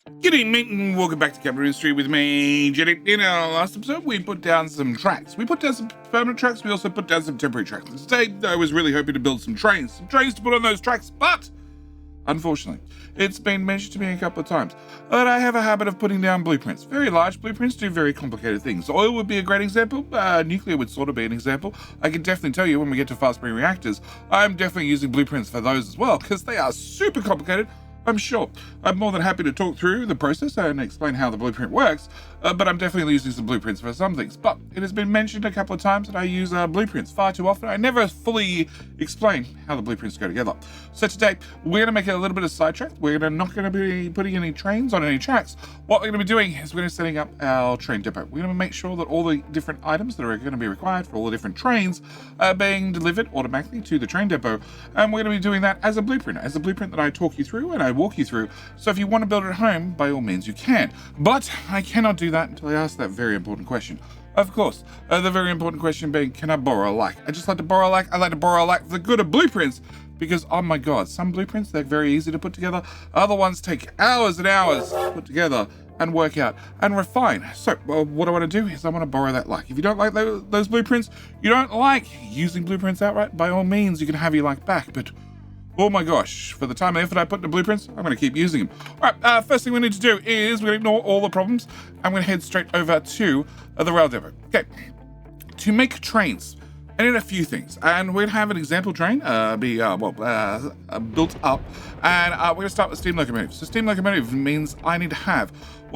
Good evening and welcome back to Capital Industry with me, Jenny. In our last episode, we put down some tracks. We put down some permanent tracks, we also put down some temporary tracks. And today, I was really hoping to build some trains to put on those tracks, but unfortunately, it's been mentioned to me a couple of times that I have a habit of putting down blueprints. Very large blueprints do very complicated things. Oil would be a great example. Nuclear would sort of be an example. I can definitely tell you when we get to fast-spinning reactors, I'm definitely using blueprints for those as well, because they are super complicated. I'm sure. I'm more than happy to talk through the process and explain how the blueprint works, but I'm definitely using some blueprints for some things. But it has been mentioned a couple of times that I use blueprints far too often. I never fully explain how the blueprints go together. So today, we're going to make it a little bit of sidetrack. We're not going to be putting any trains on any tracks. What we're going to be doing is we're going to be setting up our train depot. We're going to make sure that all the different items that are going to be required for all the different trains are being delivered automatically to the train depot. And we're going to be doing that as a blueprint that I talk you through and I walk you through. So if you want to build it at home, by all means you can. But I cannot do that until I ask that very important question. Of course, the very important question being, can I borrow a like? I just like to borrow a like. I like to borrow a like for the good of blueprints because, oh my God, some blueprints, they're very easy to put together. Other ones take hours and hours to put together and work out and refine. So what I want to do is I want to borrow that like. If you don't like those blueprints, you don't like using blueprints outright, by all means, you can have your like back. But oh my gosh, for the time and effort I put into blueprints, I'm going to keep using them. All right, first thing we need to do is we're going to ignore all the problems. I'm going to head straight over to the rail depot. Okay, to make trains, I need a few things. And we're going to have an example train built up. And we're going to start with steam locomotives. So steam locomotive means I need to have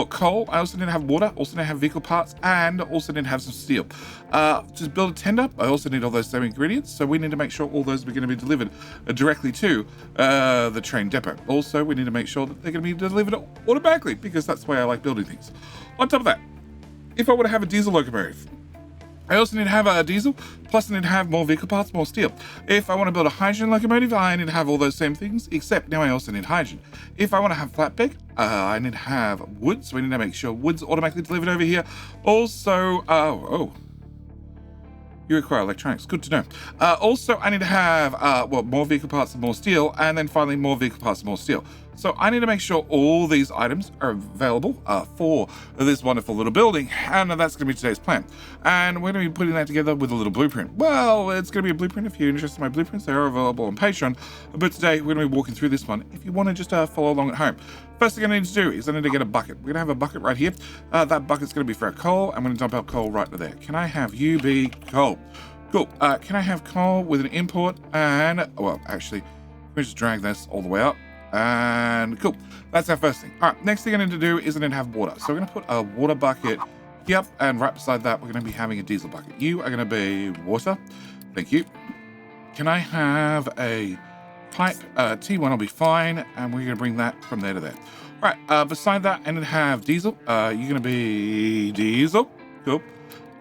coal, I also need to have water, also need to have vehicle parts, and also need to have some steel. To build a tender, I also need all those same ingredients, so we need to make sure all those are going to be delivered directly to the train depot. Also, we need to make sure that they're going to be delivered automatically, because that's the way I like building things. On top of that, if I want to have a diesel locomotive, I also need to have a diesel, plus I need to have more vehicle parts, more steel. If I want to build a hydrogen locomotive, I need to have all those same things, except now I also need hydrogen. If I want to have flatbed, I need to have wood, so we need to make sure wood's automatically delivered over here. Also, you require electronics, good to know. Also, I need to have, more vehicle parts and more steel, and then finally more vehicle parts and more steel. So I need to make sure all these items are available for this wonderful little building, and that's going to be today's plan. And we're going to be putting that together with a little blueprint. Well, it's going to be a blueprint. If you're interested in my blueprints, they are available on Patreon. But today we're going to be walking through this one if you want to just follow along at home. First thing I need to do is I need to get a bucket. We're going to have a bucket right here. That bucket's going to be for our coal. I'm going to dump out coal right there. Can I have you be coal? Cool. Can I have coal with an import? And, well, actually, let me just drag this all the way up. And cool. That's our first thing. All right, next thing I need to do is I need to have water. So we're going to put a water bucket here, and right beside that, we're going to be having a diesel bucket. You are going to be water. Thank you. Can I have a pipe? T1 will be fine, and we're going to bring that from there to there. All right, beside that, I need to have diesel. You're going to be diesel. Cool.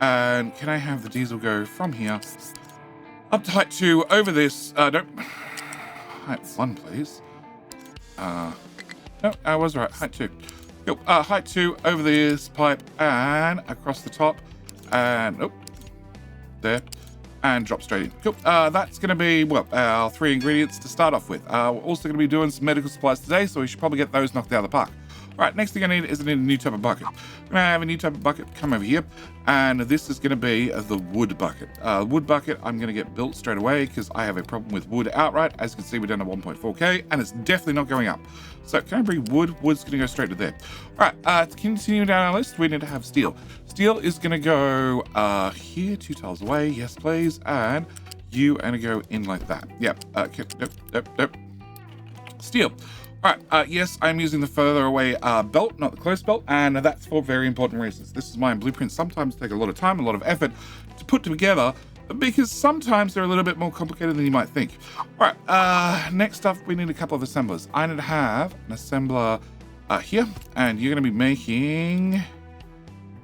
And can I have the diesel go from here up to height 2 over this? No, height 1, please. No, I was right. Height 2. Cool. Height 2 over this pipe and across the top, and there, and drop straight in. Cool. That's going to be our 3 ingredients to start off with. We're also going to be doing some medical supplies today, so we should probably get those knocked out of the park. All right, next thing I need is a new type of bucket. I'm going to have a new type of bucket come over here, and this is going to be the wood bucket. Wood bucket I'm going to get built straight away because I have a problem with wood outright. As you can see, we're down to 1.4K, and it's definitely not going up. So can I bring wood? Wood's going to go straight to there. All right, to continue down our list, we need to have steel. Steel is going to go here, 2 tiles away. Yes, please. And you are going to go in like that. Yep. Okay. Nope. Steel. All right, yes, I'm using the further away belt, not the close belt, and that's for very important reasons. This is why blueprints sometimes take a lot of time, a lot of effort to put together, because sometimes they're a little bit more complicated than you might think. All right, next up, we need a couple of assemblers. I need to have an assembler here, and you're going to be making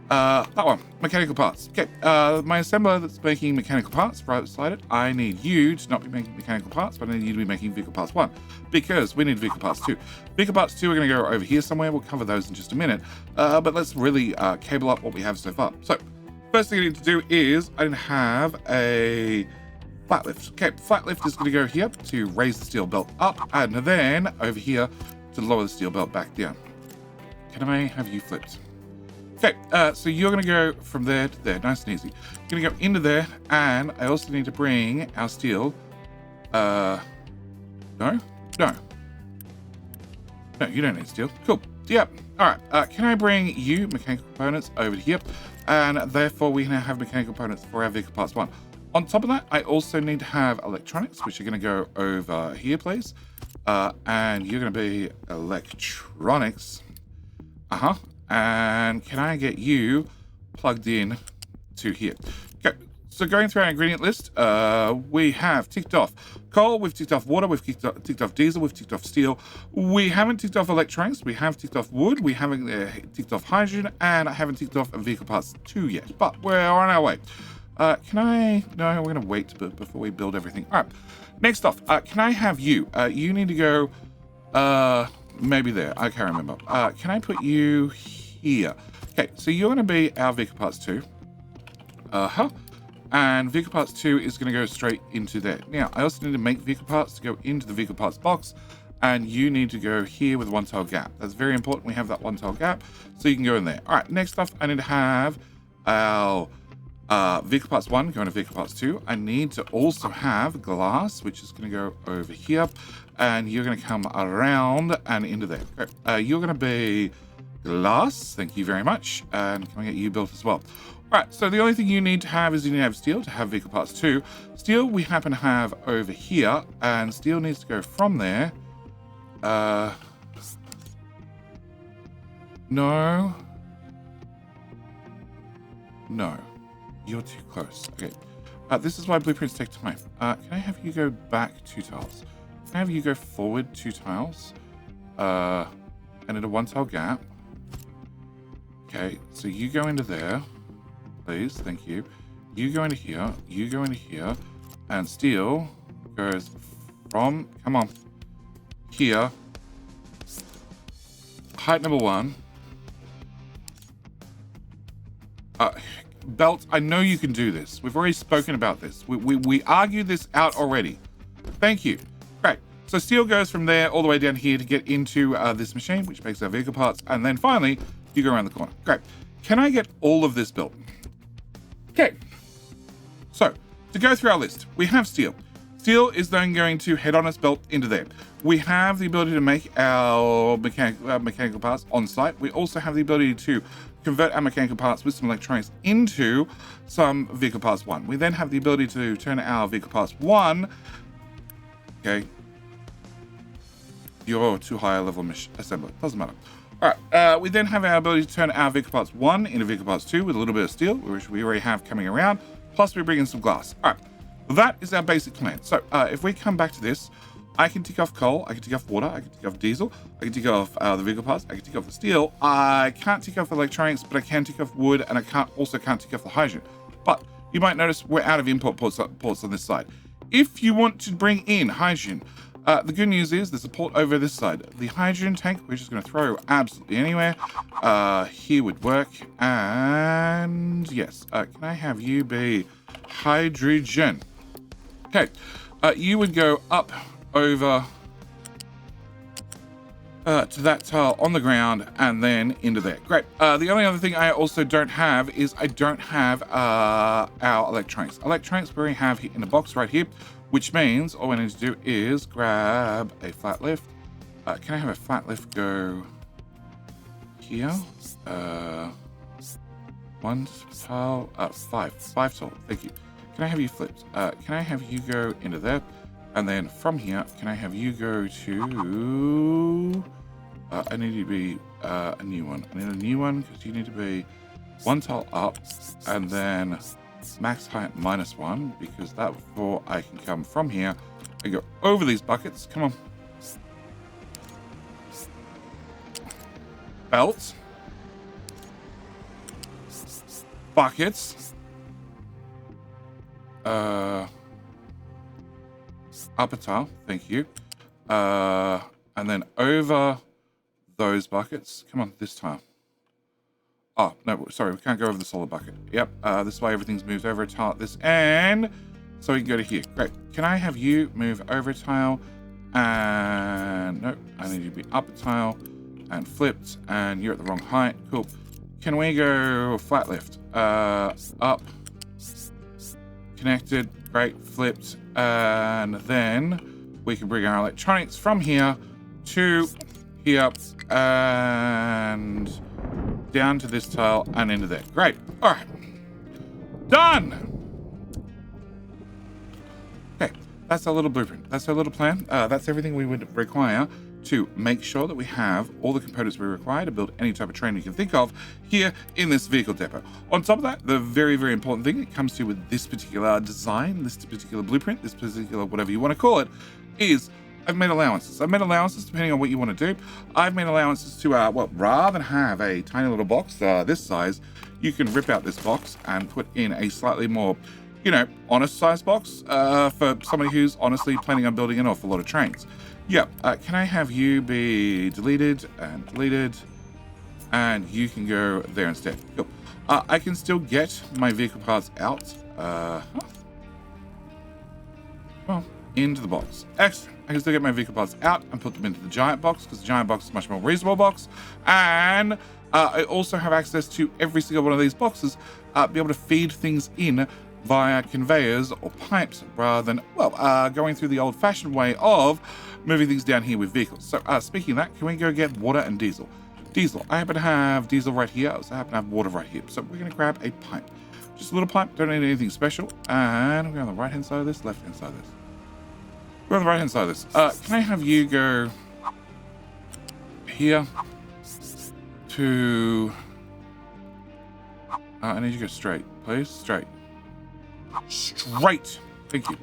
that one, mechanical parts. Okay, my assembler that's making mechanical parts, right beside it, I need you to not be making mechanical parts, but I need you to be making vehicle parts 1, because we need vehicle parts 2. Vehicle parts 2 are going to go over here somewhere. We'll cover those in just a minute, but let's really cable up what we have so far. So, first thing I need to do is I need to have a flat lift. Okay, flat lift is going to go here to raise the steel belt up, and then over here to lower the steel belt back down. can I have you flipped? Okay, so you're going to go from there to there, nice and easy. You're going to go into there, and I also need to bring our steel. No, you don't need steel. Cool. Yep. All right. Can I bring you mechanical components over to here? And therefore, we now have mechanical components for our vehicle parts 1. On top of that, I also need to have electronics, which are going to go over here, please. And you're going to be electronics. And can I get you plugged in to here? Okay. So going through our ingredient list, we have ticked off coal, we've ticked off water, we've ticked off diesel, we've ticked off steel. We haven't ticked off electronics, we have ticked off wood, we haven't ticked off hydrogen, and I haven't ticked off vehicle parts 2 yet, but we're on our way. No, we're going to wait before we build everything. All right, next off, can I have you? You need to go, maybe there, I can't remember. Can I put you here? Okay, so you're going to be our vehicle parts 2. And vehicle parts 2 is going to go straight into there. Now, I also need to make vehicle parts to go into the vehicle parts box, and you need to go here with 1 tile gap. That's very important. We have that 1 tile gap, so you can go in there. All right, next up, I need to have our vehicle parts 1 going to vehicle parts 2. I need to also have glass, which is going to go over here, and you're going to come around and into there. Okay. You're going to be glass. Thank you very much. And can I get you built as well? Right, so the only thing you need to have is you need to have steel to have vehicle parts 2. Steel we happen to have over here, and steel needs to go from there. No. You're too close. Okay. This is why blueprints take time. Can I have you go back 2 tiles? Can I have you go forward 2 tiles? And in a 1 tile gap. Okay, so you go into there. Please, thank you. You go into here, you go into here, and steel goes from, come on, here, height number 1. Belt, I know you can do this. We've already spoken about this. We argued this out already. Thank you. Great. So steel goes from there all the way down here to get into this machine, which makes our vehicle parts, and then finally, you go around the corner. Great. Can I get all of this built? Okay, so to go through our list, we have steel. Steel is then going to head on its belt into there. We have the ability to make our mechanical parts on site. We also have the ability to convert our mechanical parts with some electronics into some vehicle parts 1. We then have the ability to turn our vehicle parts 1. Okay, you're too high a level assembler. Doesn't matter. All right, we then have our ability to turn our vehicle parts 1 into vehicle parts 2 with a little bit of steel, which we already have coming around, plus we bring in some glass. All right, that is our basic plan. So if we come back to this, I can tick off coal, I can tick off water, I can tick off diesel, I can tick off the vehicle parts, I can tick off the steel. I can't tick off electronics, but I can tick off wood, and I can't tick off the hydrogen. But you might notice we're out of import ports on this side. If you want to bring in hydrogen, the good news is there's a port over this side. The hydrogen tank, we're just going to throw absolutely anywhere. Here would work. And yes, can I have you be hydrogen? Okay, you would go up over to that tile on the ground and then into there. Great. The only other thing I also don't have is I don't have our electronics. Electronics we already have here in the box right here, which means all I need to do is grab a flat lift. Can I have a flat lift go here? 1 tile, 5 tile. Thank you. Can I have you flipped? Can I have you go into there? And then from here, can I have you go to... I need you to be a new one. I need a new one because you need to be 1 tile up and then max height -1, because that before I can come from here and go over these buckets. Come on. Belt. Buckets. Upper tile, thank you. And then over those buckets. Come on, this time. Oh, no, sorry, we can't go over the solid bucket. Yep, this way everything's moved over a tile at this end. So we can go to here. Great. Can I have you move over a tile? And no, I need you to be up a tile. and flipped, and you're at the wrong height. Cool. Can we go flat lift? Up. Connected. Great. Flipped. And then we can bring our electronics from here to here and down to this tile and into there. Great. All right. Done. Okay. That's our little blueprint. That's our little plan. That's everything we would require to make sure that we have all the components we require to build any type of train you can think of here in this vehicle depot. On top of that, the very, very important thing that comes to with this particular design, this particular blueprint, this particular whatever you want to call it, is I've made allowances. I've made allowances depending on what you want to do. I've made allowances to, well, rather than have a tiny little box this size, you can rip out this box and put in a slightly more, you know, honest size box for somebody who's honestly planning on building an awful lot of trains. Yeah, can I have you be deleted, and you can go there instead. Cool. I can still get my vehicle parts out. Well, into the box. Excellent. I can still get my vehicle parts out and put them into the giant box, because the giant box is a much more reasonable box. And I also have access to every single one of these boxes, be able to feed things in via conveyors or pipes rather than, well, going through the old-fashioned way of moving things down here with vehicles. So speaking of that, can we go get water and diesel? Diesel. I happen to have diesel right here. I also happen to have water right here. So we're going to grab a pipe. Just a little pipe. Don't need anything special. And we're on the right-hand side of this, left-hand side of this. We're on the right-hand side of this. Can I have you go here to... I need you to go straight, please. Straight. Straight. Thank you.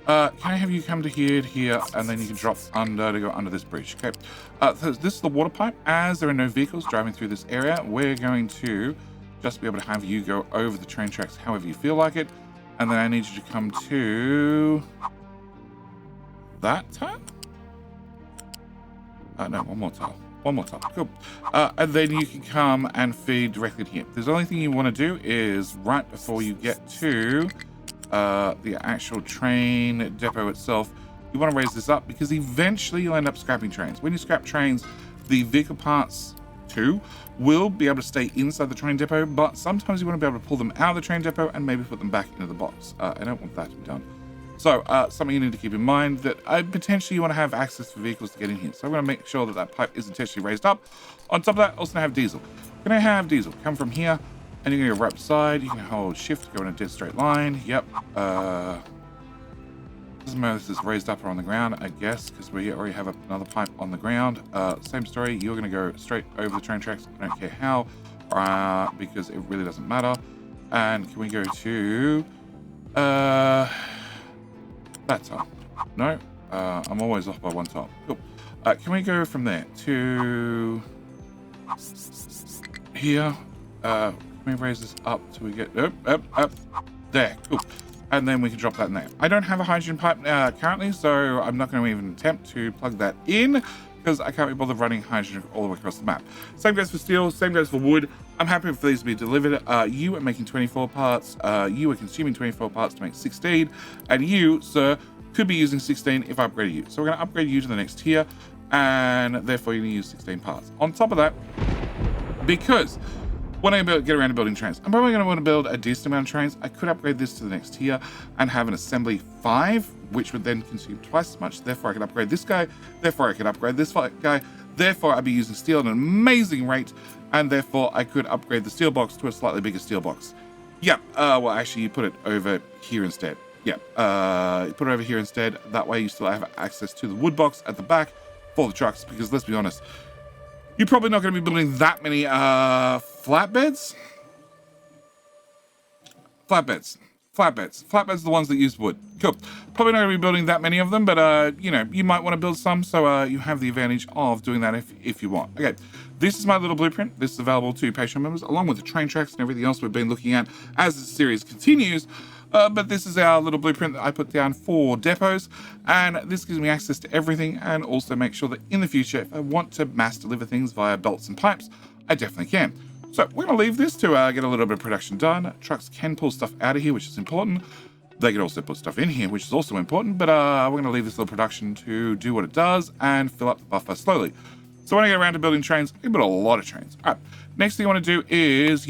Can I have you come to here, and then you can drop under to go under this bridge. Okay. So this is the water pipe. As there are no vehicles driving through this area, we're going to just be able to have you go over the train tracks however you feel like it. And then I need you to come to that tile? No, one more tile. One more tile. Cool. And then you can come and feed directly here. The only thing you want to do is right before you get to the actual train depot itself, you want to raise this up because eventually you'll end up scrapping trains. When you scrap trains, the vehicle parts too will be able to stay inside the train depot, but sometimes you want to be able to pull them out of the train depot and maybe put them back into the box. I don't want that to be done. So something you need to keep in mind that potentially you want to have access for vehicles to get in here. So I'm going to make sure that that pipe is intentionally raised up. On top of that, also have diesel. Can I have diesel? Come from here, and you're going to go right beside. You can hold shift to go in a dead straight line. Yep. Doesn't matter if this is raised up or on the ground, I guess, because we already have another pipe on the ground. Same story. You're going to go straight over the train tracks. I don't care how, because it really doesn't matter. And can we go to... that tile. No, I'm always off by one tile. Cool. Can we go from there to here? Can we raise this up till we get up there? Cool. And then we can drop that in there. I don't have a hydrogen pipe currently, so I'm not going to even attempt to plug that in because I can't be bothered running hydrogen all the way across the map. Same goes for steel. Same goes for wood. I'm happy for these to be delivered. You are making 24 parts. You are consuming 24 parts to make 16. And you, sir, could be using 16 if I upgraded you. So we're going to upgrade you to the next tier. And therefore, you're going to use 16 parts. On top of that, because when I get around to building trains, I'm probably going to want to build a decent amount of trains. I could upgrade this to the next tier and have an assembly 5, which would then consume twice as much. Therefore, I could upgrade this guy. Therefore, I could upgrade this guy. Therefore, I'd be using steel at an amazing rate. And therefore, I could upgrade the steel box to a slightly bigger steel box. Yeah, well, actually, you put it over here instead. Yeah, you put it over here instead. That way, you still have access to the wood box at the back for the trucks. Because let's be honest, you're probably not going to be building that many flatbeds. Flatbeds are the ones that use wood. Cool. Probably not going to be building that many of them, but you know, you might want to build some, so you have the advantage of doing that if you want. Okay, this is my little blueprint. This is available to Patreon members, along with the train tracks and everything else we've been looking at as the series continues. But this is our little blueprint that I put down for depots, and this gives me access to everything, and also make sure that in the future, if I want to mass deliver things via belts and pipes, I definitely can. So we're going to leave this to get a little bit of production done. Trucks can pull stuff out of here, which is important. They can also put stuff in here, which is also important, but we're going to leave this little production to do what it does and fill up the buffer slowly. So when I get around to building trains, I can build a lot of trains. All right, next thing I want to do is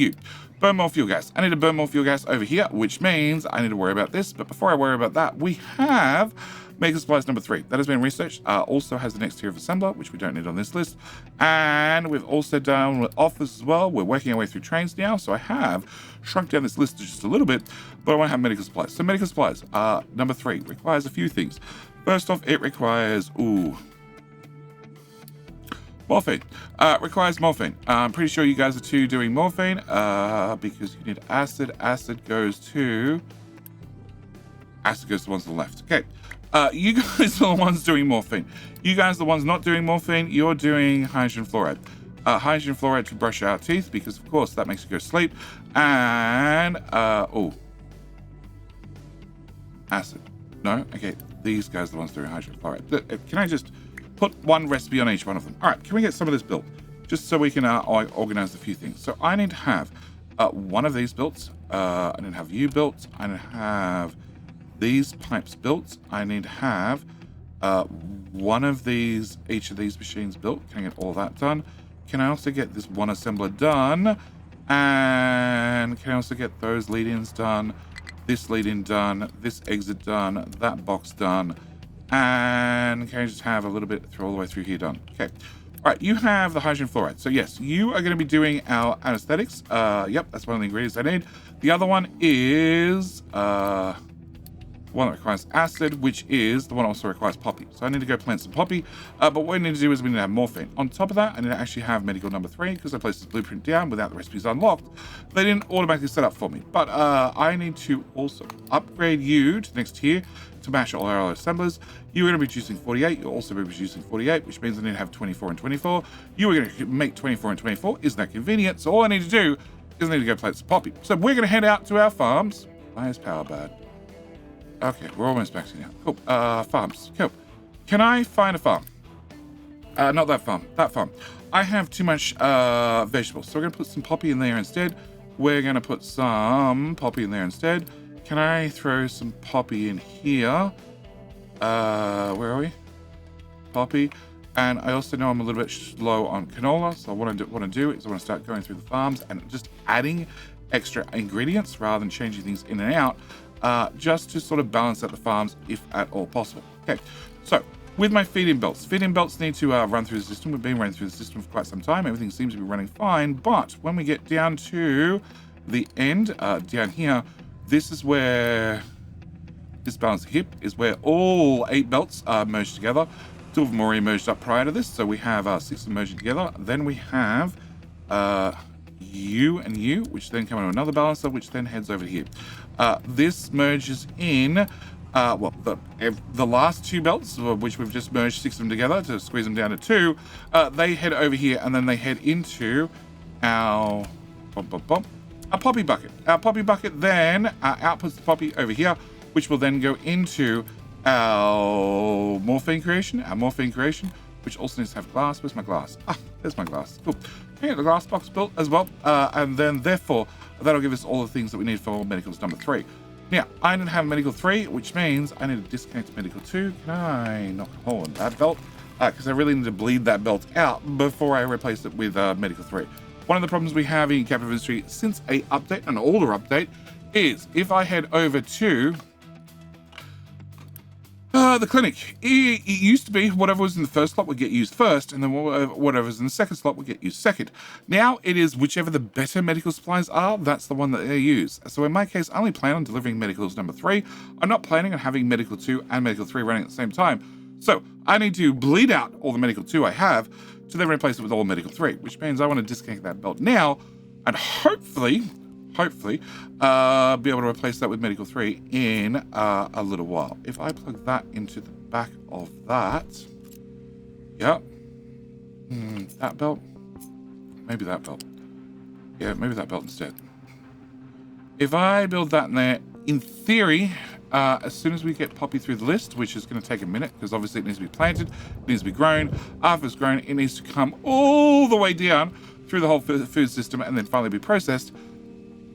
burn more fuel gas. I need to burn more fuel gas over here, which means I need to worry about this. But before I worry about that, we have medical supplies number 3. That has been researched. Also has an exterior assembler, which we don't need on this list. And we've also done with office as well. We're working our way through trains now. So I have shrunk down this list just a little bit, but I want to have medical supplies. So medical supplies, number 3, requires a few things. First off, it requires, morphine. Requires morphine. I'm pretty sure you guys are too doing morphine because you need acid. Acid goes to the ones on the left. Okay. You guys are the ones doing morphine. You guys are the ones not doing morphine. You're doing hydrogen fluoride. Hydrogen fluoride to brush our teeth because, of course, that makes you go to sleep. And, acid. No? Okay. These guys are the ones doing hydrogen fluoride. Can I just put one recipe on each one of them? All right. Can we get some of this built? Just so we can organize a few things. So I need to have one of these built. I need to have you built. I need to have these pipes built. I need to have one of these, each of these machines built. Can I get all that done? Can I also get this one assembler done? And can I also get those lead-ins done? This lead-in done, this exit done, that box done, and can I just have a little bit all the way through here done? Okay. All right, you have the hydrogen fluoride. So yes, you are going to be doing our anesthetics. Yep, that's one of the ingredients I need. The other one is one that requires acid, which is the one that also requires poppy. So I need to go plant some poppy. But what we need to do is we need to have morphine. On top of that, I need to actually have medical number 3 because I placed this blueprint down without the recipes unlocked. They didn't automatically set up for me. But I need to also upgrade you to the next tier to match all our assemblers. You're going to be producing 48. You'll also be producing 48, which means I need to have 24 and 24. You are going to make 24 and 24. Isn't that convenient? So all I need to do is I need to go plant some poppy. So we're going to head out to our farms. Why is power bad? Okay, we're almost back to now. Cool. Farms. Cool. Can I find a farm? Not that farm. That farm. I have too much vegetables, so we're going to put some poppy in there instead. We're going to put some poppy in there instead. Can I throw some poppy in here? Where are we? Poppy. And I also know I'm a little bit slow on canola, so what I want to do is I want to start going through the farms and just adding extra ingredients rather than changing things in and out. Just to sort of balance out the farms if at all possible. Okay, so with my feed-in belts need to run through the system. We've been running through the system for quite some time. Everything seems to be running fine, but when we get down to the end, down here, this is where this balance hip is where all 8 belts are merged together. 2 of them already merged up prior to this, so we have 6 of them merging together. Then we have you and you, which then come into another balancer, which then heads over here. This merges in, the last 2 belts, which we've just merged 6 of them together to squeeze them down to 2, they head over here and then they head into our poppy bucket. Our poppy bucket then outputs the poppy over here, which will then go into our morphine creation, which also needs to have glass. Where's my glass? Ah, there's my glass. Cool. Okay, the glass box built as well. And then, therefore, that'll give us all the things that we need for medicals number 3. Now, I need to have medical 3, which means I need to disconnect medical 2. Can I knock a hole in that belt? Because I really need to bleed that belt out before I replace it with medical 3. One of the problems we have in Captive Industry since an older update, is if I head over to the clinic. It used to be whatever was in the first slot would get used first, and then whatever was in the second slot would get used second. Now it is whichever the better medical supplies are, that's the one that they use. So in my case, I only plan on delivering medicals number 3. I'm not planning on having medical 2 and medical 3 running at the same time. So I need to bleed out all the medical 2 I have to then replace it with all medical 3, which means I want to disconnect that belt now and hopefully be able to replace that with medical 3 in a little while. If I plug that into the back of that, yep, that belt, maybe that belt, yeah, maybe that belt instead. If I build that in there, in theory, as soon as we get poppy through the list, which is going to take a minute because obviously it needs to be planted, it needs to be grown. After it's grown, it needs to come all the way down through the whole food system and then finally be processed.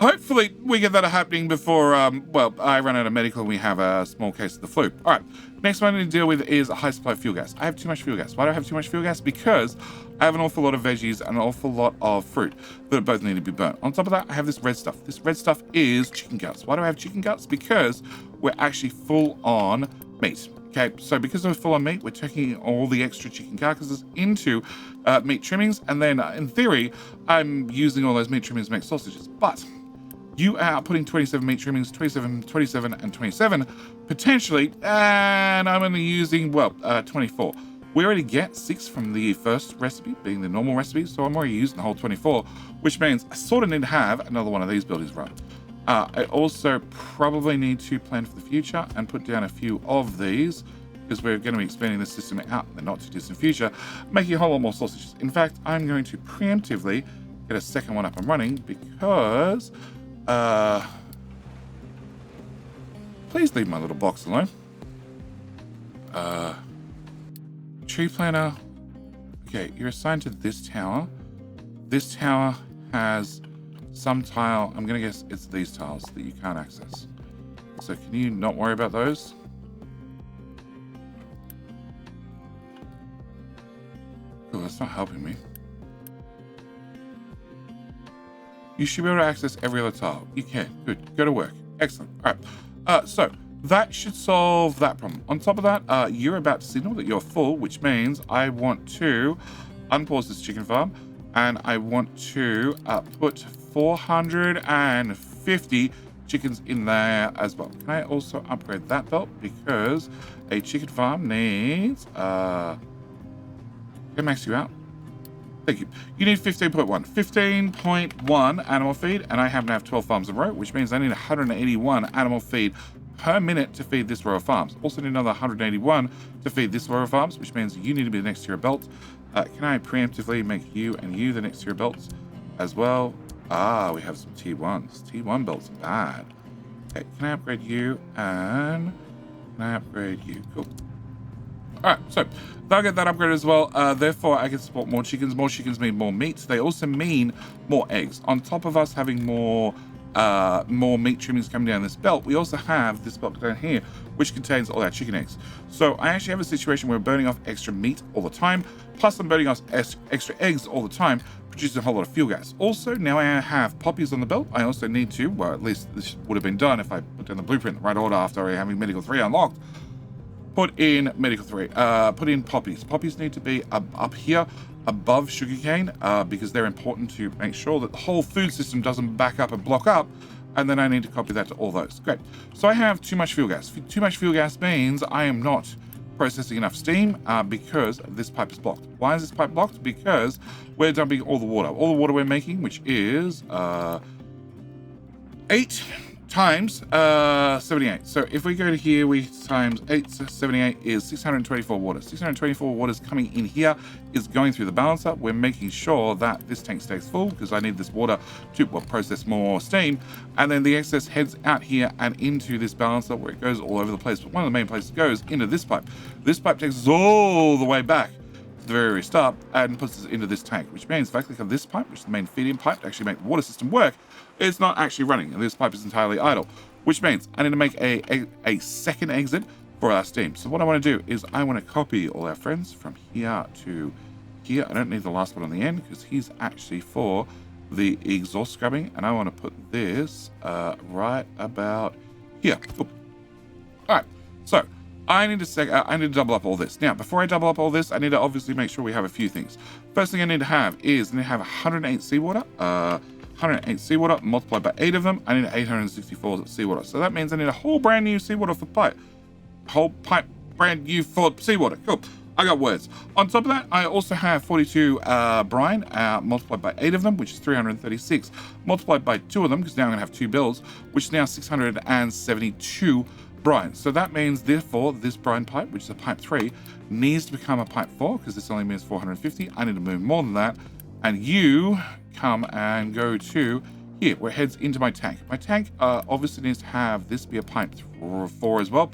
hopefully we get that happening before, well, I run out of medical and we have a small case of the flu. All right, next one I need to deal with is a high supply of fuel gas. I have too much fuel gas. Why do I have too much fuel gas? Because I have an awful lot of veggies and an awful lot of fruit that both need to be burnt. On top of that, I have this red stuff. This red stuff is chicken guts. Why do I have chicken guts? Because we're actually full on meat. Okay, so because we're full on meat, we're taking all the extra chicken carcasses into meat trimmings, and then in theory, I'm using all those meat trimmings to make sausages. But you are putting 27 meat trimmings, 27, 27, and 27, potentially, and I'm only using, well, 24. We already get 6 from the first recipe, being the normal recipe, so I'm already using the whole 24, which means I sort of need to have another one of these buildings run. I also probably need to plan for the future and put down a few of these, because we're going to be expanding this system out in the not too distant future, making a whole lot more sausages. In fact, I'm going to preemptively get a second one up and running because, please leave my little box alone. Tree planter. Okay, you're assigned to this tower. This tower has some tile. I'm going to guess it's these tiles that you can't access. So can you not worry about those? Oh, that's not helping me. You should be able to access every other tile. You can. Good. Go to work. Excellent. All right. So that should solve that problem. On top of that, you're about to signal that you're full, which means I want to unpause this chicken farm, and I want to put 450 chickens in there as well. Can I also upgrade that belt? Because a chicken farm needs... can I max you out? Thank you. You need 15.1. 15.1 animal feed, and I happen to have 12 farms in a row, which means I need 181 animal feed per minute to feed this row of farms. Also need another 181 to feed this row of farms, which means you need to be next to your belt. Can I preemptively make you and you the next to your belts as well? Ah, we have some T1s. T1 belts are bad. Okay, can I upgrade you? And can I upgrade you? Cool. All right, so they'll get that upgrade as well. Therefore, I can support more chickens. More chickens mean more meat. They also mean more eggs. On top of us having more meat trimmings coming down this belt, we also have this belt down here, which contains all our chicken eggs. So I actually have a situation where we're burning off extra meat all the time, plus I'm burning off extra eggs all the time, producing a whole lot of fuel gas. Also, now I have poppies on the belt. I also need to, well, at least this would have been done if I put down the blueprint in the right order after having Medical 3 unlocked. Put in Medical 3, put in poppies. Poppies need to be up here above sugarcane because they're important to make sure that the whole food system doesn't back up and block up, and then I need to copy that to all those. Great. So I have too much fuel gas. Too much fuel gas means I am not processing enough steam because this pipe is blocked. Why is this pipe blocked? Because we're dumping all the water. All the water we're making, which is 8 times 78. So if we go to here, we times 8, 78 is 624 water. 624 water is coming in here, is going through the balancer. We're making sure that this tank stays full because I need this water to process more steam. And then the excess heads out here and into this balancer where it goes all over the place. But one of the main places goes into this pipe. This pipe takes us all the way back to the very start and puts us into this tank, which means if I click on this pipe, which is the main feed-in pipe to actually make the water system work, it's not actually running, and this pipe is entirely idle, which means I need to make a second exit for our steam. So what I want to do is I want to copy all our friends from here to here. I don't need the last one on the end because he's actually for the exhaust scrubbing, and I want to put this right about here. Cool. All right, so I need to double up all this. Now, before I double up all this, I need to obviously make sure we have a few things. First thing I need to have is I need to have 108 seawater. 108 seawater multiplied by 8 of them. I need 864 seawater. So that means I need a whole brand new seawater for pipe. Whole pipe brand new for seawater. Cool. I got words. On top of that, I also have 42 brine multiplied by 8 of them, which is 336. Multiplied by 2 of them, because now I'm going to have 2 builds, which is now 672 brine. So that means, therefore, this brine pipe, which is a pipe 3, needs to become a pipe 4, because this only means 450. I need to move more than that. And you come and go to here, where it heads into my tank. My tank obviously needs to have this be a pipe 4 as well.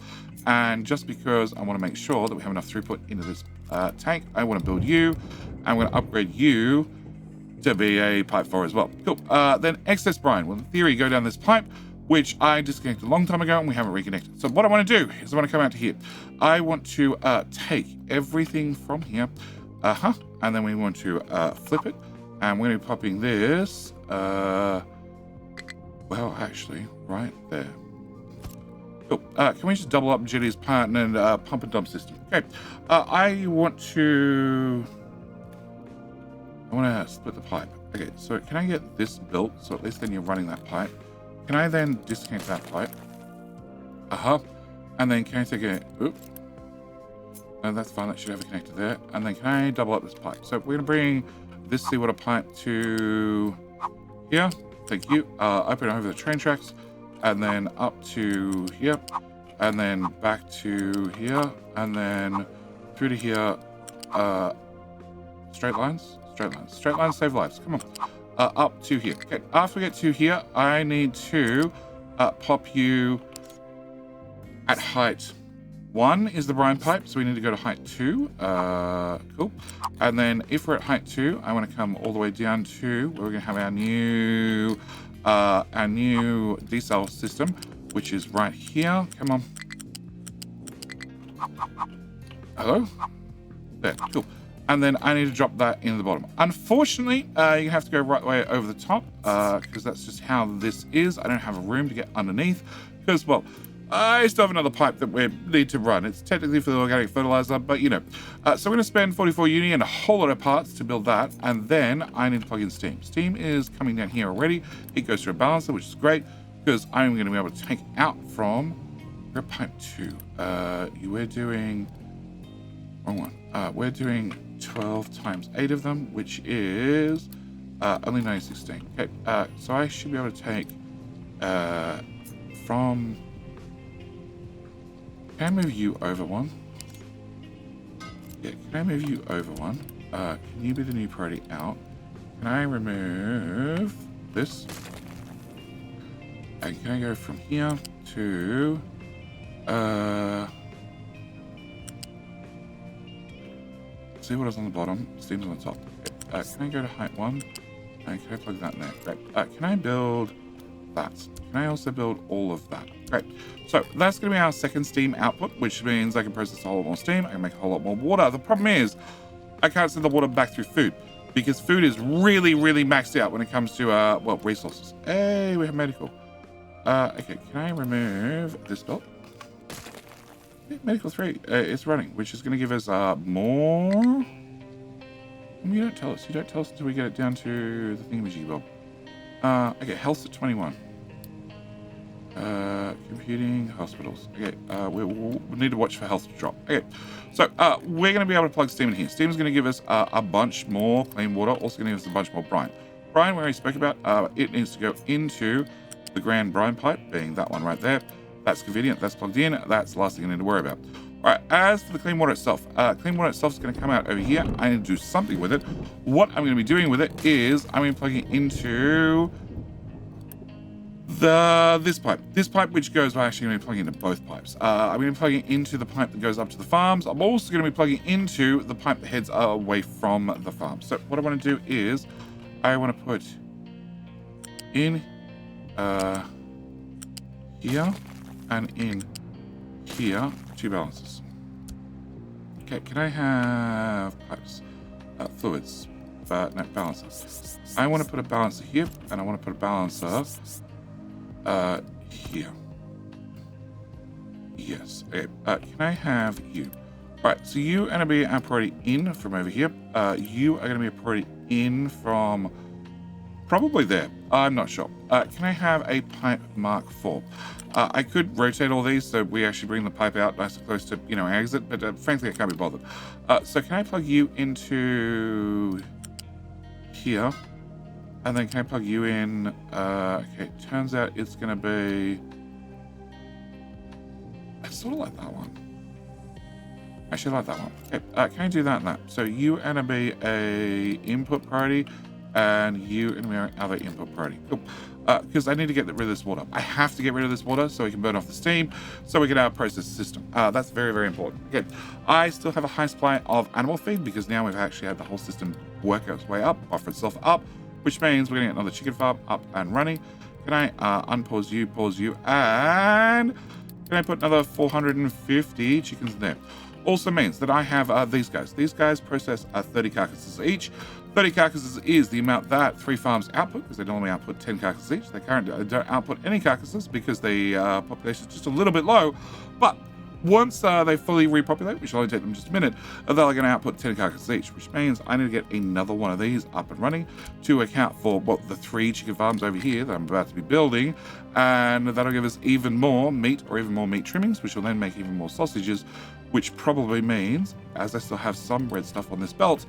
And just because I want to make sure that we have enough throughput into this tank, I want to build you. I'm going to upgrade you to be a pipe for as well. Cool. Then excess brine. Well, in theory, go down this pipe, which I disconnected a long time ago and we haven't reconnected. So what I want to do is I want to come out to here. I want to take everything from here, and then we want to flip it, and we're going to be popping this, well, actually, right there. Cool. Can we just double up Jetty's part and pump and dump system? Okay. I want to split the pipe. Okay, so can I get this built? So at least then you're running that pipe. Can I then disconnect that pipe? And then can I take a... Oop. No, that's fine. That should have a connector there. And then can I double up this pipe? So we're going to bring this seawater pipe to here. Thank you. Open over the train tracks. And then up to here. And then back to here. And then through to here. Straight lines? Straight lines. Straight lines save lives. Come on. Up to here. Okay, after we get to here, I need to pop you at height 1 is the brine pipe, so we need to go to height 2. Cool. And then if we're at height 2, I want to come all the way down to where we're going to have our new desal system, which is right here. Come on. Hello? There. Cool. And then I need to drop that in the bottom. Unfortunately, you have to go right way over the top because that's just how this is. I don't have a room to get underneath because, well, I still have another pipe that we need to run. It's technically for the organic fertilizer, but you know. So we're going to spend 44 uni and a whole lot of parts to build that. And then I need to plug in steam. Steam is coming down here already. It goes through a balancer, which is great because I'm going to be able to take out from your pipe 2. We're doing... Wrong one. We're doing 12 times 8 of them, which is only 916. Okay, so I should be able to take from... Can I move you over one? Yeah, can I move you over one? Can you be the new priority out? Can I remove this? And can I go from here to... See what is on the bottom, steam's on the top. Okay. Can I go to height 1? And can I plug that in there? Great. Can I build that? Can I also build all of that? Great. So that's going to be our second steam output, which means I can process a whole lot more steam. I can make a whole lot more water. The problem is I can't send the water back through food because food is really, really maxed out when it comes to, well, resources. Hey, we have medical. Okay, can I remove this belt? Medical 3, it's running, which is going to give us more. You don't tell us. You don't tell us until we get it down to the thingamajig bob. Okay, health's at 21. Computing, hospitals. Okay, we need to watch for health to drop. Okay, so we're going to be able to plug steam in here. Steam is going to give us a bunch more clean water. Also going to give us a bunch more brine. Brine, we already spoke about. It needs to go into the grand brine pipe, being that one right there. That's convenient. That's plugged in. That's the last thing I need to worry about. All right. As for the clean water itself is going to come out over here. I need to do something with it. What I'm going to be doing with it is I'm going to plug it into this pipe. This pipe, which goes, well, actually, I'm going to be plugging into both pipes. I'm going to be plugging into the pipe that goes up to the farms. I'm also going to be plugging into the pipe that heads away from the farm. So what I want to do is I want to put in here. And in here, 2 balances. Okay, can I have pipes? Fluids. No, balancers. I want to put a balancer here, and I want to put a balancer here. Yes. Okay. Can I have you? All right, so you are going to be a priority in from over here. You are going to be a priority in from probably there. I'm not sure. Can I have a pipe mark 4? I could rotate all these so we actually bring the pipe out nice and close to, you know, our exit, but frankly, I can't be bothered. So can I plug you into here? And then can I plug you in? Okay, turns out it's going to be... I sort of like that one. I should like that one. Okay, can I do that and that? So you are going to be a input priority, and you and me are other input priority. Cool. Because I need to get rid of this water. I have to get rid of this water so we can burn off the steam, so we can process the system. That's very, very important. Okay, I still have a high supply of animal feed because now we've actually had the whole system work its way up, offer itself up, which means we're going to get another chicken farm up and running. Can I unpause you, pause you, and can I put another 450 chickens in there? Also means that I have these guys. These guys process 30 carcasses each. 30 carcasses is the amount that 3 farms output, because they normally output 10 carcasses each. They currently don't output any carcasses because the population is just a little bit low. But once they fully repopulate, which will only take them just a minute, they're going to output 10 carcasses each, which means I need to get another one of these up and running to account for the 3 chicken farms over here that I'm about to be building. And that'll give us even more meat or even more meat trimmings, which will then make even more sausages, which probably means, as I still have some red stuff on this belt,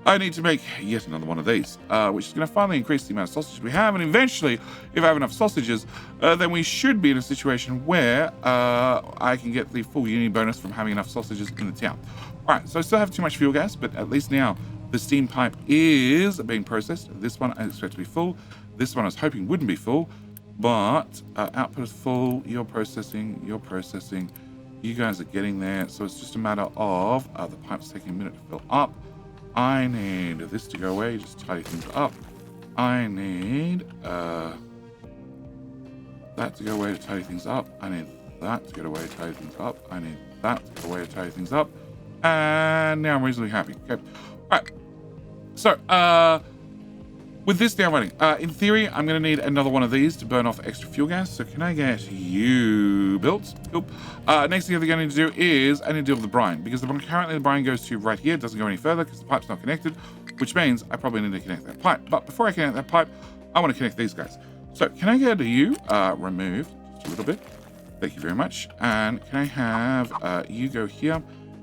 I need to make yet another one of these, which is going to finally increase the amount of sausages we have. And eventually, if I have enough sausages, then we should be in a situation where I can get the full uni bonus from having enough sausages in the town. All right, so I still have too much fuel gas, but at least now the steam pipe is being processed. This one I expect to be full. This one I was hoping wouldn't be full, but output is full. You're processing. You guys are getting there. So it's just a matter of the pipe's taking a minute to fill up. I need this to go away, just tidy things up. I need that to go away to tidy things up. I need that to get away to tidy things up. I need that to go away to tidy things up. And now I'm reasonably happy. Okay. All right. So, with this now running, in theory, I'm going to need another one of these to burn off extra fuel gas. So can I get you built? Cool. Next thing I'm going to need to do is I need to deal with the brine, because currently the brine goes to right here. It doesn't go any further because the pipe's not connected, which means I probably need to connect that pipe. But before I connect that pipe, I want to connect these guys. So can I get you removed just a little bit? Thank you very much. And can I have you go here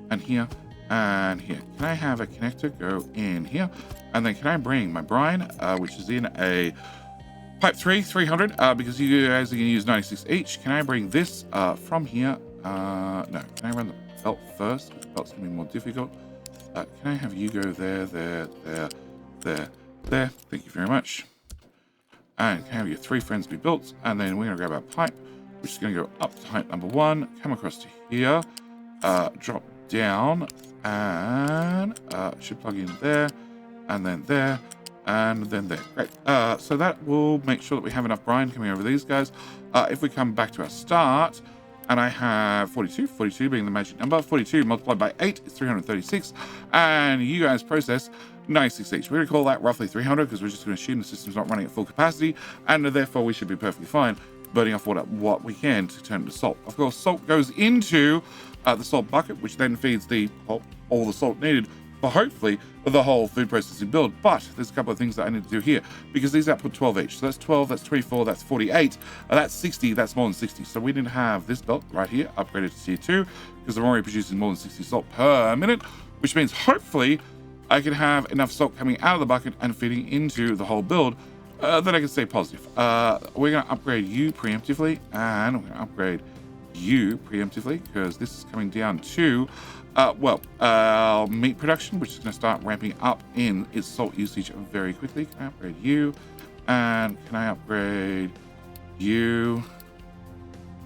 and here and here? Can I have a connector go in here? And then can I bring my brine, which is in a pipe 300, because you guys are going to use 96 each. Can I bring this from here? No. Can I run the belt first? The belt's going to be more difficult. Can I have you go there. Thank you very much. And can I have your 3 friends be built? And then we're going to grab our pipe, which is going to go up to height number 1, come across to here, drop down, and should plug in there. And then there, and then there. Great. So that will make sure that we have enough brine coming over these guys. If we come back to our start, and I have 42, 42 being the magic number, 42 multiplied by 8 is 336, and you guys process 96 each. We're going to call that roughly 300 because we're just going to assume the system's not running at full capacity, and therefore we should be perfectly fine burning off what we can to turn it to salt. Of course, salt goes into the salt bucket, which then feeds all the salt needed for hopefully the whole food processing build. But there's a couple of things that I need to do here, because these output 12 each. So that's 12, that's 24, that's 48, that's 60, that's more than 60. So we need to have this belt right here upgraded to tier 2, because I'm already producing more than 60 salt per minute, which means hopefully I can have enough salt coming out of the bucket and feeding into the whole build that I can stay positive. We're going to upgrade you preemptively, and we're going to upgrade you preemptively, because this is coming down to meat production, which is going to start ramping up in its salt usage very quickly. Can I upgrade you? And can I upgrade you?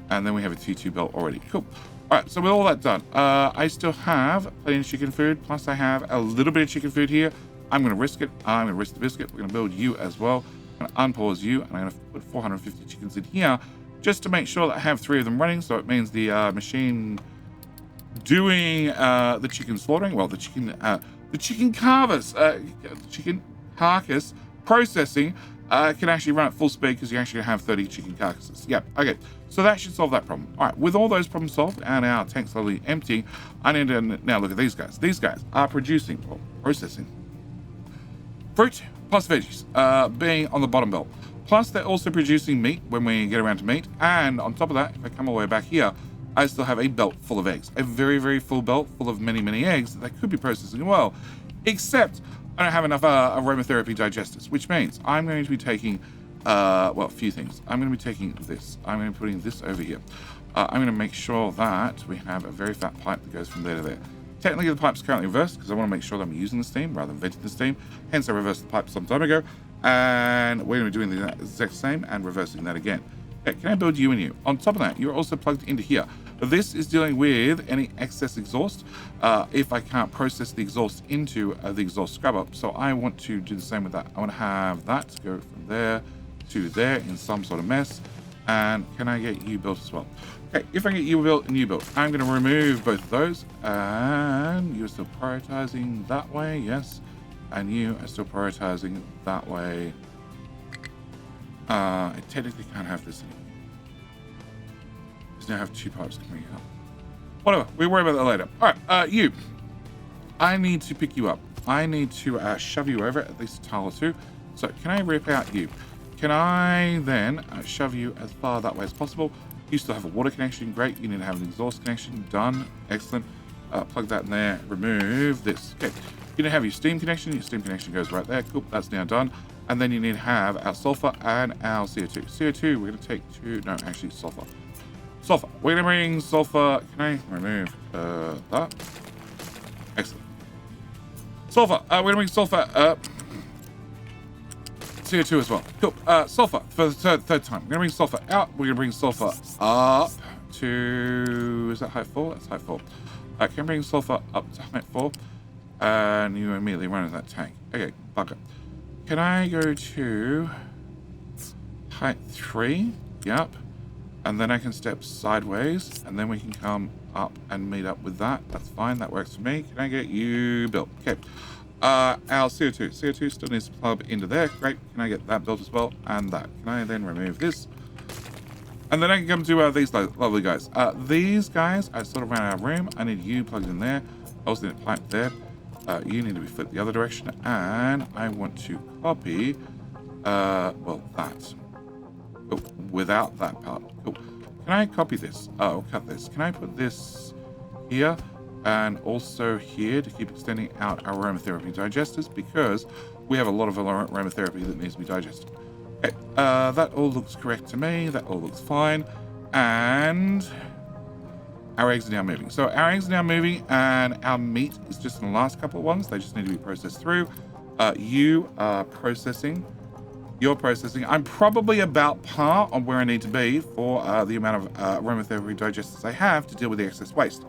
And then we have a T2 belt already. Cool. All right, so with all that done, I still have plenty of chicken food, plus I have a little bit of chicken food here. I'm going to risk it. I'm going to risk the biscuit. We're going to build you as well. I'm going to unpause you, and I'm going to put 450 chickens in here just to make sure that I have 3 of them running. So it means the machine doing the chicken slaughtering, the chicken carcass processing can actually run at full speed, because you actually have 30 chicken carcasses. Yep. Okay. So that should solve that problem. All right. With all those problems solved and our tank slowly emptying, I need to now look at these guys. These guys are processing fruit plus veggies, being on the bottom belt. Plus, they're also producing meat when we get around to meat. And on top of that, if I come all the way back here, I still have a belt full of eggs. A very, very full belt full of many, many eggs that I could be processing well. Except I don't have enough aromatherapy digesters, which means I'm going to be taking, a few things. I'm going to be taking this. I'm going to be putting this over here. I'm going to make sure that we have a very fat pipe that goes from there to there. Technically, the pipe's currently reversed because I want to make sure that I'm using the steam rather than venting the steam. Hence, I reversed the pipe some time ago. And we're going to be doing the exact same and reversing that again. Okay, can I build you and you? On top of that, you're also plugged into here. This is dealing with any excess exhaust if I can't process the exhaust into the exhaust scrubber. So I want to do the same with that. I want to have that go from there to there in some sort of mess. And can I get you built as well? Okay, if I get you built and you built, I'm going to remove both of those. And you're still prioritizing that way, yes. And you are still prioritizing that way. I technically can't have this anymore. Because now I have 2 pipes coming out. Whatever, we'll worry about that later. All right, you. I need to pick you up. I need to shove you over at least a tile or 2. So can I rip out you? Can I then shove you as far that way as possible? You still have a water connection. Great. You need to have an exhaust connection. Done. Excellent. Plug that in there. Remove this. Okay. You need to have your steam connection. Your steam connection goes right there. Cool. That's now done. And then you need to have our sulfur and our CO2. CO2, we're going to take 2. No, actually, sulfur. Sulfur. We're going to bring sulfur. Can I remove that? Excellent. Sulfur. We're going to bring sulfur up. CO2 as well. Cool. Sulfur for the third time. We're going to bring sulfur out. We're going to bring sulfur up to... Is that height 4? That's height 4. Can I bring sulfur up to height 4? And you immediately run into that tank. Okay, bugger. Can I go to height 3? Yep. And then I can step sideways, and then we can come up and meet up with that. That's fine. That works for me. Can I get you built? Okay. Our CO2. CO2 still needs to plug into there. Great. Can I get that built as well? And that. Can I then remove this? And then I can come to these lovely guys. These guys, I sort of ran out of room. I need you plugged in there. I also need a pipe there. You need to be flipped the other direction. And I want to copy, well, that. Oh, without that part. Cool. Can I copy this? Oh, cut this. Can I put this here and also here to keep extending out our aromatherapy digesters, because we have a lot of aromatherapy that needs to be digested. Okay, that all looks correct to me. That all looks fine. And our eggs are now moving. So our eggs are now moving, and our meat is just in the last couple of ones. They just need to be processed through. You are processing. You're processing. I'm probably about par on where I need to be for the amount of aromatherapy digesters I have to deal with the excess waste.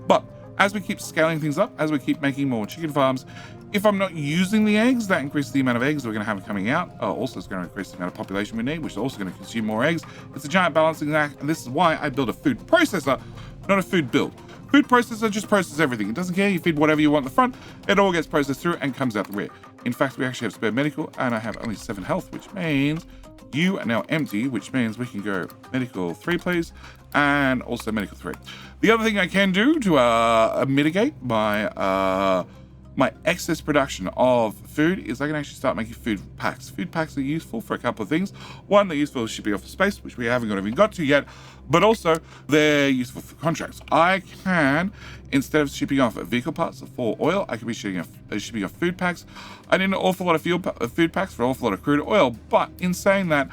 But as we keep scaling things up, as we keep making more chicken farms, if I'm not using the eggs, that increases the amount of eggs we're going to have coming out. Also, it's going to increase the amount of population we need, which is also going to consume more eggs. It's a giant balancing act, and this is why I build a food processor, not a food build. Food processor just processes everything. It doesn't care. You feed whatever you want in the front. It all gets processed through and comes out the rear. In fact, we actually have spare medical, and I have only 7 health, which means you are now empty, which means we can go medical 3, please, and also medical 3. The other thing I can do to mitigate my my excess production of food is I can actually start making food packs. Food packs are useful for a couple of things. One, they're useful for shipping off space, which we haven't even got to yet, but also they're useful for contracts. I can, instead of shipping off vehicle parts for oil, I can be shipping off food packs. I need an awful lot of food packs for an awful lot of crude oil, but in saying that,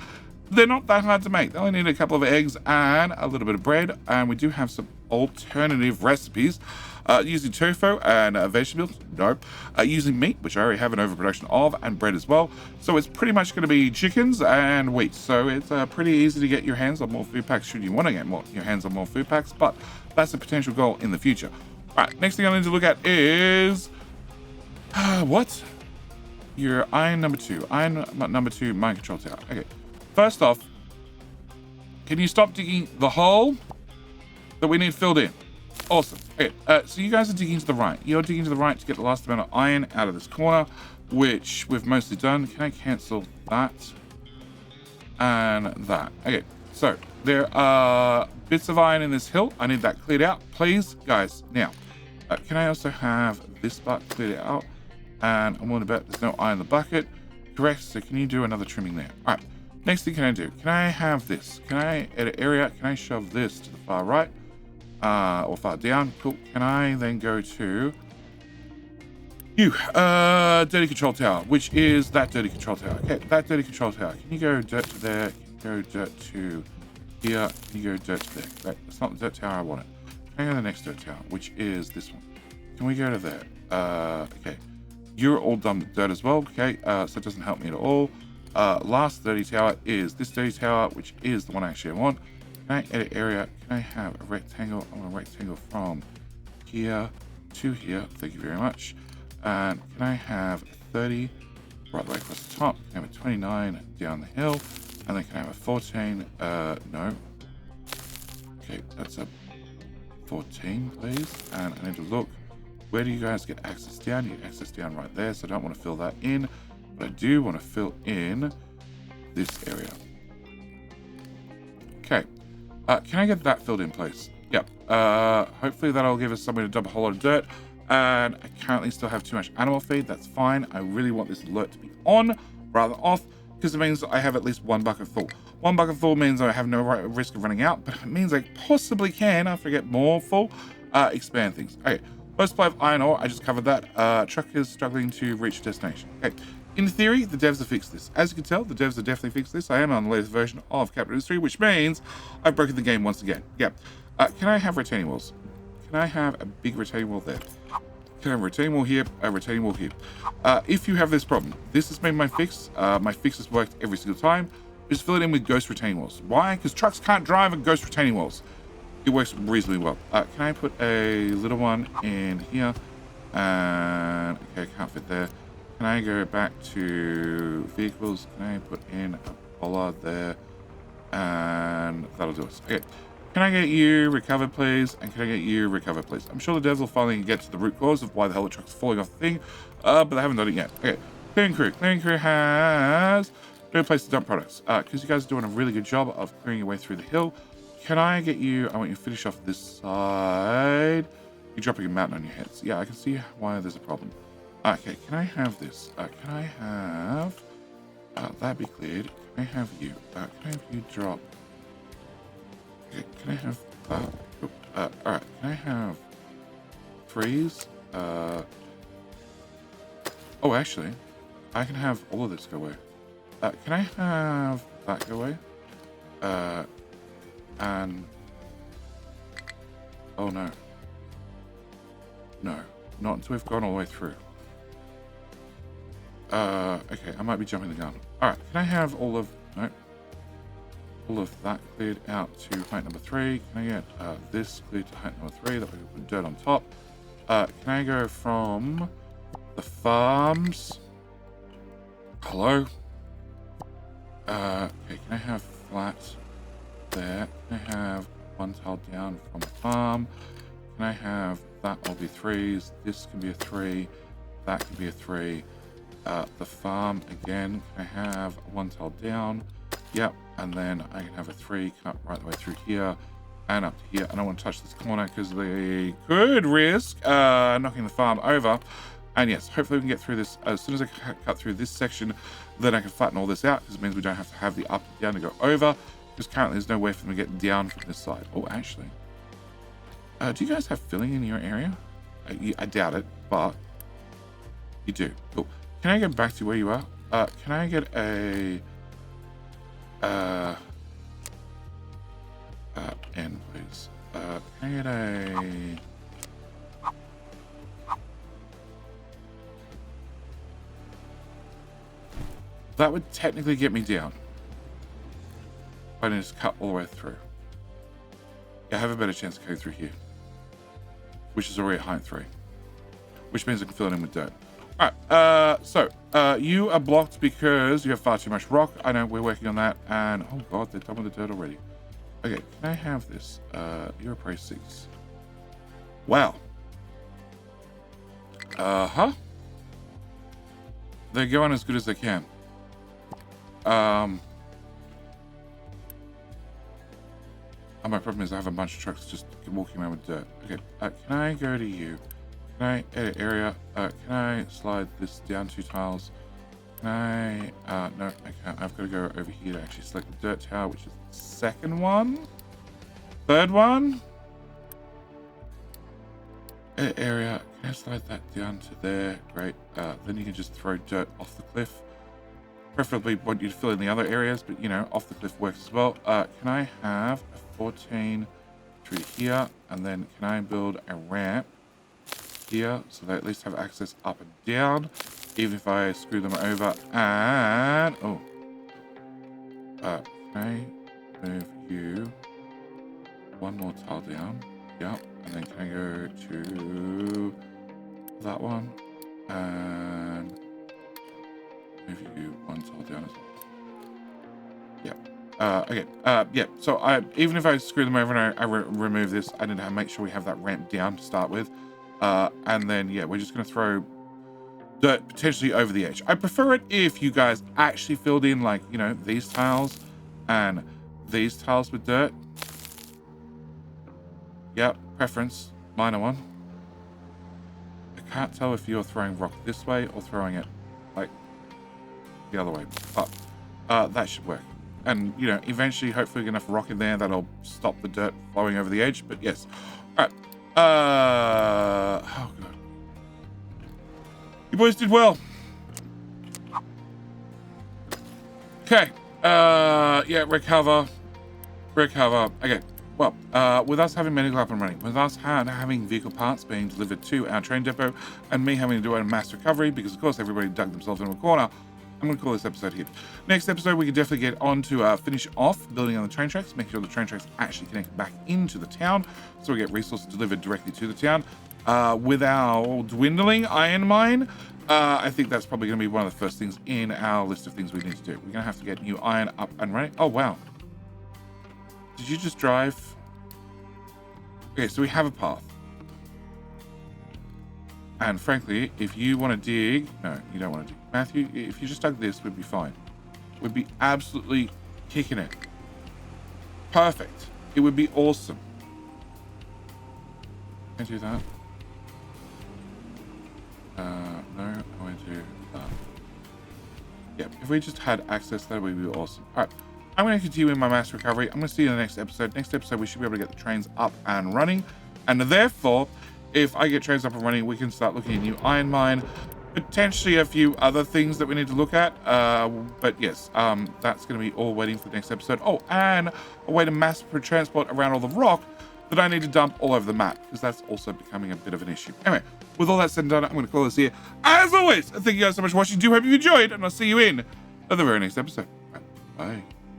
they're not that hard to make. They only need a couple of eggs and a little bit of bread, and we do have some alternative recipes using tofu and vegetables. No, using meat, which I already have an overproduction of, and bread as well. So it's pretty much going to be chickens and wheat. So it's pretty easy to get your hands on more food packs should you want to get your hands on more food packs, but that's a potential goal in the future. All right, next thing I need to look at is what? Your iron number 2. Iron number 2 mind control tower. Okay. First off, can you stop digging the hole that we need filled in? Awesome. Okay, so you guys are digging to the right. You're digging to the right to get the last amount of iron out of this corner, which we've mostly done. Can I cancel that? And that. Okay, so there are bits of iron in this hill. I need that cleared out, please, guys. Now, can I also have this part cleared out? And I'm willing to bet there's no iron in the bucket. Correct, so can you do another trimming there? All right. Next thing can I do? Can I have this? Can I edit area? Can I shove this to the far right? Or far down? Cool. Can I then go to you? Dirty control tower, which is that dirty control tower. Okay, that dirty control tower. Can you go dirt to there? Can you go dirt to here? Can you go dirt to there? Right, that's not the dirt tower I wanted. Can I go to the next dirt tower, which is this one? Can we go to there? Okay. You're all done with dirt as well. Okay, so it doesn't help me at all. last dirty tower is this dirty tower, which is the one I actually want. Can I edit area? Can I have a rectangle? I want a rectangle from here to here. Thank you very much. And can I have 30 right the way across the top? Can I have a 29 down the hill? And then can I have a 14? No. Okay, that's a 14, please. And I need to look. Where do you guys get access down? You get access down right there, so I don't want to fill that in. But I do want to fill in this area. Okay. Can I get that filled in, please? Yep. Hopefully that'll give us somewhere to dump a whole lot of dirt. And I currently still have too much animal feed. That's fine. I really want this alert to be on rather than off, because it means I have at least one bucket full. One bucket full means I have no risk of running out, but it means I possibly can, after I get more full, expand things. Okay. First supply of iron ore, I just covered that. Truck is struggling to reach destination. Okay. In theory, the devs have fixed this. As you can tell, the devs have definitely fixed this. I am on the latest version of Capital Industry, which means I've broken the game once again. Yep. Can I have retaining walls? Can I have a big retaining wall there? Can I have a retaining wall here? A retaining wall here. If you have this problem, this has been my fix. My fix has worked every single time. Just fill it in with ghost retaining walls. Why? Because trucks can't drive on ghost retaining walls. It works reasonably well. Can I put a little one in here? And okay, I can't fit there. Can I go back to vehicles? Can I put in a bollard there? And that'll do us. Okay. Can I get you recovered, please? And can I get you recovered, please? I'm sure the devs will finally get to the root cause of why the hell the truck's falling off the thing, but they haven't done it yet. Okay. Clearing crew. Clearing crew has no place to dump products. Because you guys are doing a really good job of clearing your way through the hill. Can I get you? I want you to finish off this side. You're dropping a mountain on your heads. Yeah, I can see why there's a problem. Okay, can I have this? Can I have that be cleared? Can I have you? Can I have you drop? Okay, can I have alright, can I have freeze? Oh, actually, I can have all of this go away. Can I have that go away? And oh no. No, not until we've gone all the way through. Okay, I might be jumping the gun. Alright, can I have all of... No. All of that cleared out to height number 3. Can I get this cleared to height number 3? That way we can put dirt on top. Can I go from the farms? Hello? Okay, can I have flat there? Can I have one tile down from the farm? Can I have that all be 3s? This can be a 3. That can be a 3. The farm again, can I have one tile down? Yep, and then I can have a 3 cut right the way through here and up to here. I don't want to touch this corner because they could risk knocking the farm over. And yes, hopefully we can get through this. As soon as I cut through this section, then I can flatten all this out, because it means we don't have to have the up and down to go over, because currently there's no way for them to get down from this side. Oh, actually, do you guys have filling in your area? I doubt it, but you do. Cool. Can I get back to where you are? Can I get a N, please? Can I get a... That would technically get me down. But I just cut all the way through. Yeah, I have a better chance of going through here. Which is already height 3. Which means I can fill it in with dirt. Alright, so you are blocked because you have far too much rock. I know, we're working on that. And, oh god, they're done with the dirt already. Okay, can I have this? You're a price 6. Wow. Uh-huh. They're going as good as they can. And my problem is I have a bunch of trucks just walking around with dirt. Okay, can I go to you? Can I edit area? Can I slide this down 2 tiles? Can I, no, I can't. I've got to go over here to actually select the dirt tower, which is the second one? Third one? Edit area, can I slide that down to there? Great. Then you can just throw dirt off the cliff. Preferably want you to fill in the other areas, but you know, off the cliff works as well. Can I have a 14 through here? And then can I build a ramp here so they at least have access up and down, even if I screw them over? And oh, Okay. Yeah. So even if I screw them over and I remove this, I need to make sure we have that ramp down to start with. And then, yeah, we're just going to throw dirt potentially over the edge. I prefer it if you guys actually filled in, like, you know, these tiles and these tiles with dirt. Yep. Preference. Minor one. I can't tell if you're throwing rock this way or throwing it, like, the other way. But that should work. And, you know, eventually, hopefully, enough rock in there that'll stop the dirt flowing over the edge. But yes. All right. Oh, God. You boys did well. Okay. Yeah, recover. Okay. Well, with us having medical up and running, with us having vehicle parts being delivered to our train depot, and me having to do a mass recovery, because, of course, everybody dug themselves into a corner, I'm going to call this episode here. Next episode, we can definitely get on to finish off building on the train tracks, make sure the train tracks actually connect back into the town, so we get resources delivered directly to the town. With our dwindling iron mine, I think that's probably going to be one of the first things in our list of things we need to do. We're going to have to get new iron up and running. Oh, wow. Did you just drive? Okay, so we have a path. And frankly, if you want to dig... No, you don't want to dig. Matthew, if you just dug this, we'd be fine. We'd be absolutely kicking it. Perfect. It would be awesome. Can I do that? No, I want to do that. Yeah, if we just had access, that would be awesome. All right, I'm going to continue in my mass recovery. I'm going to see you in the next episode. Next episode, we should be able to get the trains up and running. And therefore, if I get trains up and running, we can start looking at new iron mine, potentially a few other things that we need to look at. But yes, that's going to be all waiting for the next episode. Oh, and a way to mass transport around all the rock that I need to dump all over the map, because that's also becoming a bit of an issue. Anyway, with all that said and done, I'm going to call this here. As always, thank you guys so much for watching. Do hope you enjoyed, and I'll see you in the very next episode. Bye.